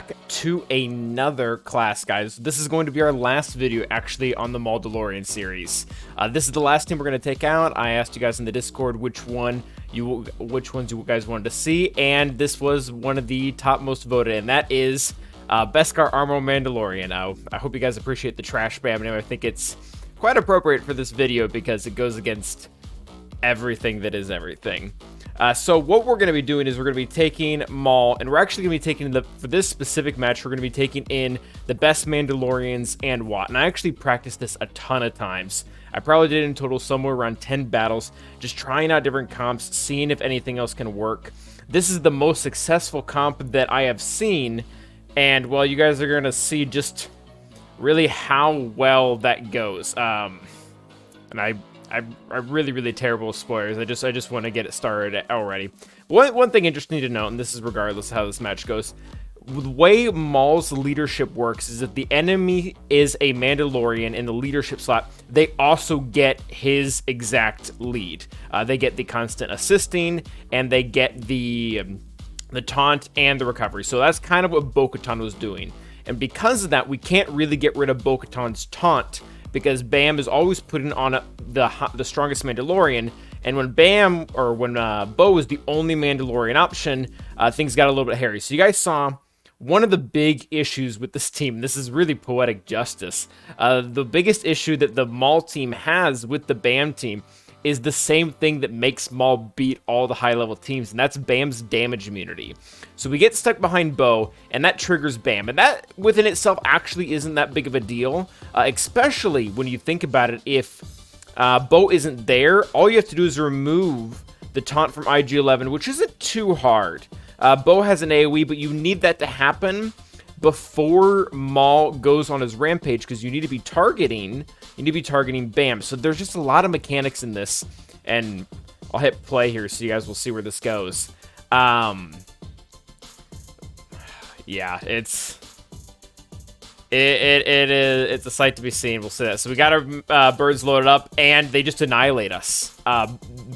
back to another class, guys. This is going to be our last video, actually, on the Mauldalorian series. This is the last team we're going to take out. I asked you guys in the Discord which ones you guys wanted to see, and this was one of the top most voted, and that is Beskar Armor Mandalorian. I hope you guys appreciate the Trashbam name. I think it's quite appropriate for this video because it goes against everything that is everything. So what we're going to be doing is we're going to be taking Maul, and we're actually going to be taking for this specific match, we're going to be taking in the best Mandalorians and Wat. And I actually practiced this a ton of times. I probably did in total somewhere around 10 battles, just trying out different comps, seeing if anything else can work. This is the most successful comp that I have seen, and well, you guys are going to see just really how well that goes. I'm really terrible with spoilers. I just want to get it started already. One thing interesting to note, and this is regardless of how this match goes, the way Maul's leadership works is if the enemy is a Mandalorian in the leadership slot, they also get his exact lead. They get the constant assisting, and they get the taunt and the recovery. So that's kind of what Bo-Katan was doing. And because of that, we can't really get rid of Bo-Katan's taunt, because Bam is always putting on the strongest Mandalorian, and when Bo was the only Mandalorian option, things got a little bit hairy. So you guys saw one of the big issues with this team. This is really poetic justice. The biggest issue that the Maul team has with the Bam team is the same thing that makes Maul beat all the high-level teams, and that's Bam's damage immunity. So we get stuck behind Bo, and that triggers Bam, and that within itself actually isn't that big of a deal, especially when you think about it. If Bo isn't there, all you have to do is remove the taunt from IG-11, which isn't too hard. Bo has an AoE, but you need that to happen before Maul goes on his rampage, because you need to be targeting Bam. So there's just a lot of mechanics in this, and I'll hit play here so you guys will see where this goes. Yeah, it's a sight to be seen. We'll say that. So we got our birds loaded up, and they just annihilate us.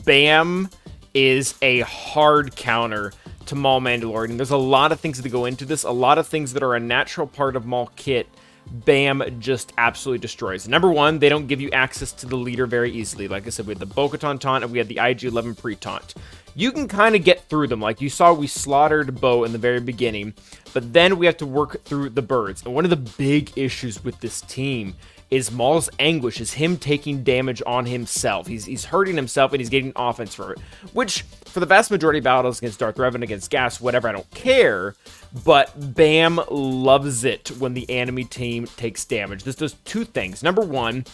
Bam is a hard counter to Maul Mandalorian. There's a lot of things that go into this, a lot of things that are a natural part of Maul kit. Bam just absolutely destroys. Number one, they don't give you access to the leader very easily. Like I said, we had the Bo-Katan taunt, and we had the IG-11 pre-taunt. You can kind of get through them. Like you saw, we slaughtered Bo in the very beginning, but then we have to work through the birds. And one of the big issues with this team is Maul's anguish, is him taking damage on himself. He's hurting himself, and he's getting offense for it, which for the vast majority of battles against Darth Revan, against Gas, whatever, I don't care, but Bam loves it when the enemy team takes damage. This does two things. Number one,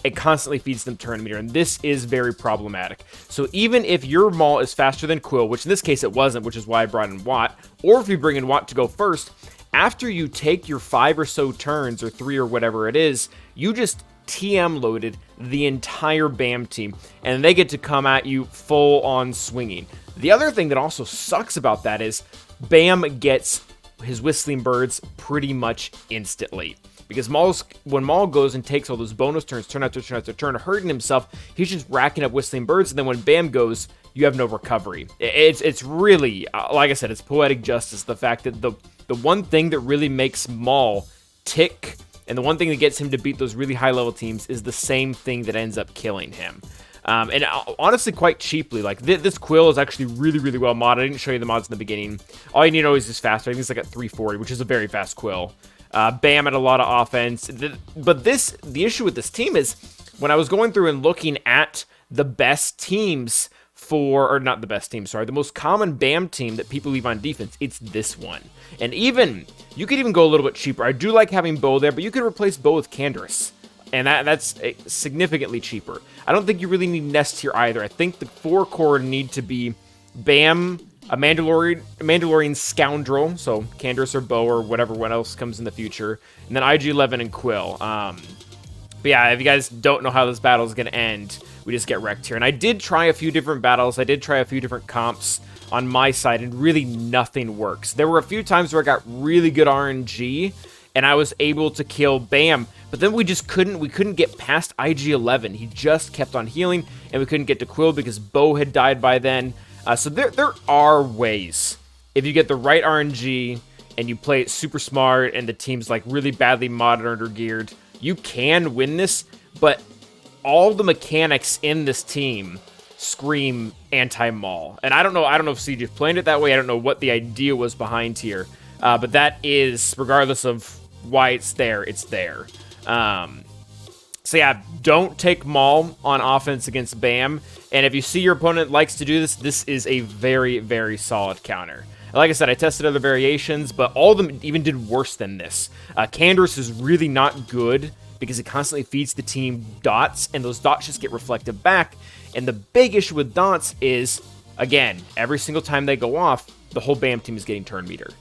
it constantly feeds them turn meter, and this is very problematic. So even if your Maul is faster than Quill, which in this case it wasn't, which is why I brought in Wat, or if you bring in Wat to go first, after you take your 5 or so turns, or 3 or whatever it is, you just TM loaded the entire Bam team, and they get to come at you full on swinging. The other thing that also sucks about that is Bam gets his Whistling Birds pretty much instantly. Because when Maul goes and takes all those bonus turns, turn after turn after turn, hurting himself, he's just racking up Whistling Birds, and then when Bam goes, you have no recovery. It's really, like I said, it's poetic justice, the fact that the one thing that really makes Maul tick, and the one thing that gets him to beat those really high-level teams, is the same thing that ends up killing him. And honestly, quite cheaply. Like, this Quill is actually really well modded. I didn't show you the mods in the beginning. All you need to know is just faster. I think it's like at 340, which is a very fast Quill. Bam had a lot of offense. But the issue with this team is, when I was going through and looking at the best teams or not the best team, sorry, the most common Bam team that people leave on defense, it's this one. And you could even go a little bit cheaper. I do like having Bo there, but you could replace Bo with Canderous, and that's significantly cheaper. I don't think you really need Nest here either. I think the 4 core need to be Bam, a Mandalorian scoundrel, so Canderous or Bo or whatever one else comes in the future, and then IG-11 and Quill. But yeah, if you guys don't know how this battle is going to end, we just get wrecked here. And I did try a few different battles. I did try a few different comps on my side, and really nothing works. There were a few times where I got really good RNG, and I was able to kill Bam, but then we couldn't get past IG-11. He just kept on healing, and we couldn't get to Quill because Bo had died by then. So there are ways, if you get the right RNG, and you play it super smart, and the team's like really badly modded or geared, you can win this, but all the mechanics in this team scream anti-Maul. And I don't know if CJ planned it that way. I don't know what the idea was behind here. But that is, regardless of why it's there, it's there. So yeah, don't take Maul on offense against Bam. And if you see your opponent likes to do this, this is a very, very solid counter. Like I said, I tested other variations, but all of them even did worse than this. Canderous is really not good because it constantly feeds the team dots, and those dots just get reflected back. And the big issue with dots is, again, every single time they go off, the whole BAM team is getting turn metered.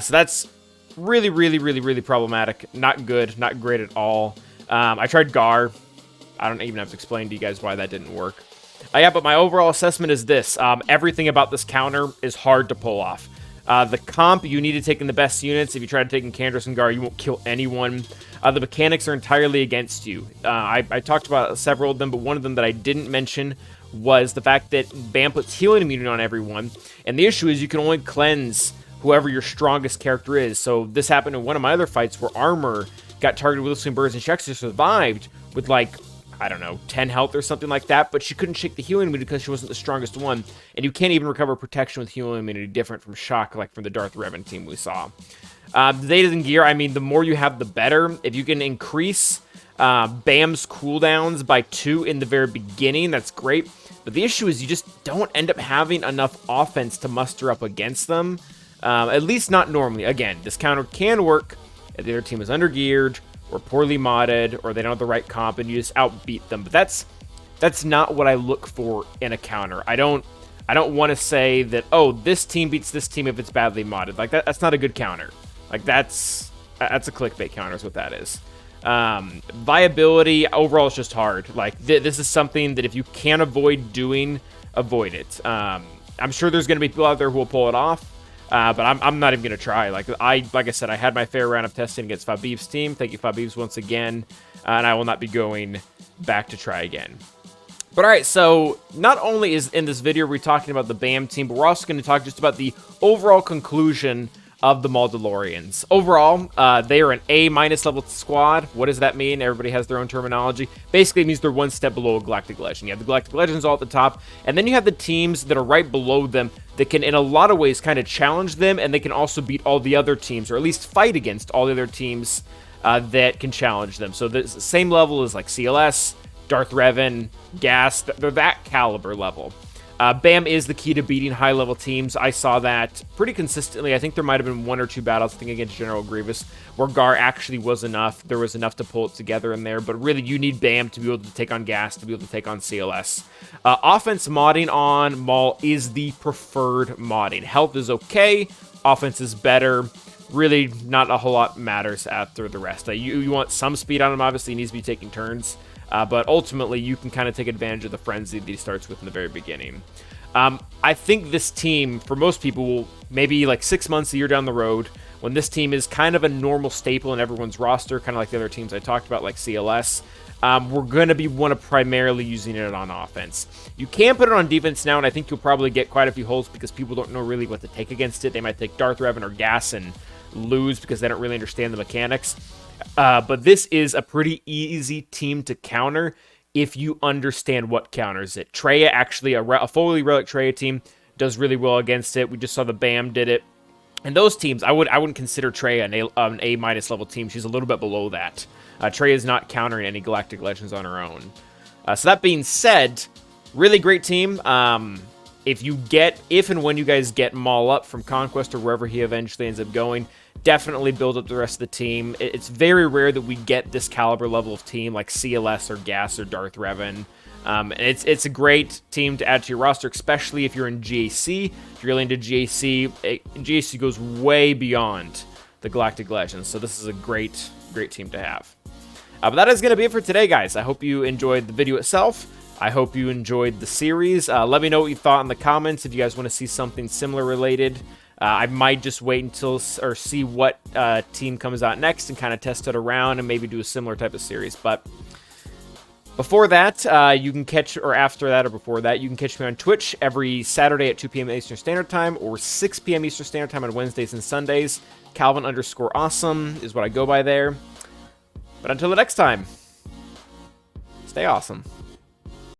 So that's really, really, really, really problematic. Not good, not great at all. I tried Gar. I don't even have to explain to you guys why that didn't work. Yeah, but my overall assessment is this. Everything about this counter is hard to pull off. The comp, you need to take in the best units. If you try to take in Canderous and Gar, you won't kill anyone. The mechanics are entirely against you. I talked about several of them, but one of them that I didn't mention was the fact that BAM puts healing immunity on everyone. And the issue is you can only cleanse whoever your strongest character is. So this happened in one of my other fights where Armor got targeted with Whistling Birds and she actually survived with like, I don't know, 10 health or something like that, but she couldn't shake the healing immunity because she wasn't the strongest one, and you can't even recover protection with healing immunity, different from Shock, like from the Darth Revan team we saw. The Zetas and gear, I mean, the more you have, the better. If you can increase BAM's cooldowns by 2 in the very beginning, that's great, but the issue is you just don't end up having enough offense to muster up against them, at least not normally. Again, this counter can work if the other team is under-geared, or poorly modded, or they don't have the right comp, and you just outbeat them. But that's not what I look for in a counter. I don't want to say that, oh, this team beats this team if it's badly modded. Like that's not a good counter. Like that's a clickbait counter is what that is. Viability overall is just hard. Like this is something that if you can't avoid doing, avoid it. I'm sure there's going to be people out there who will pull it off. But I'm not even going to try. Like I said, I had my fair round of testing against Fabiv's team. Thank you, Fabiv's, once again. And I will not be going back to try again. But all right, so not only is in this video we're talking about the BAM team, but we're also going to talk just about the overall conclusion of the Mauldalorians. Overall, they are an A- level squad. What does that mean? Everybody has their own terminology. Basically, it means they're one step below a Galactic Legend. You have the Galactic Legends all at the top, and then you have the teams that are right below them that can, in a lot of ways, kind of challenge them, and they can also beat all the other teams, or at least fight against all the other teams that can challenge them. So the same level as like CLS, Darth Revan, Gas, they're that caliber level. BAM is the key to beating high-level teams. I saw that pretty consistently. I think there might have been 1 or 2 battles, I think against General Grievous, where Gar actually was enough. There was enough to pull it together in there, but really you need BAM to be able to take on Gas, to be able to take on CLS. Offense modding on Maul is the preferred modding. Health is okay, offense is better. Really, not a whole lot matters after the rest. You want some speed on him, obviously he needs to be taking turns. But ultimately, you can kind of take advantage of the frenzy that he starts with in the very beginning. I think this team, for most people, will maybe like 6 months, a year down the road, when this team is kind of a normal staple in everyone's roster, kind of like the other teams I talked about, like CLS, we're going to be one of primarily using it on offense. You can put it on defense now, and I think you'll probably get quite a few holds because people don't know really what to take against it. They might take Darth Revan or Gas and lose because they don't really understand the mechanics. But this is a pretty easy team to counter if you understand what counters it. Traya, actually, a fully Relic Traya team, does really well against it. We just saw the BAM did it. And those teams, I wouldn't consider Traya an A- level team. She's a little bit below that. Traya is not countering any Galactic Legends on her own. So that being said, really great team. If and when you guys get Maul up from Conquest or wherever he eventually ends up going, definitely build up the rest of the team. It's very rare that we get this caliber level of team like CLS or Gas or Darth Revan. And it's a great team to add to your roster, especially if you're in GAC. If you're really into GAC, GAC goes way beyond the Galactic Legends, so this is a great team to have. But that is going to be it for today, guys. I hope you enjoyed the video itself. I hope you enjoyed the series. Let me know what you thought in the comments if you guys want to see something similar related. I might just wait until or see what team comes out next and kind of test it around and maybe do a similar type of series. But Before that, you can catch, or after that, or before that, you can catch me on Twitch every Saturday at 2 p.m. Eastern Standard Time, or 6 p.m. Eastern Standard Time on Wednesdays and Sundays. Calvin_awesome is what I go by there. But until the next time, stay awesome.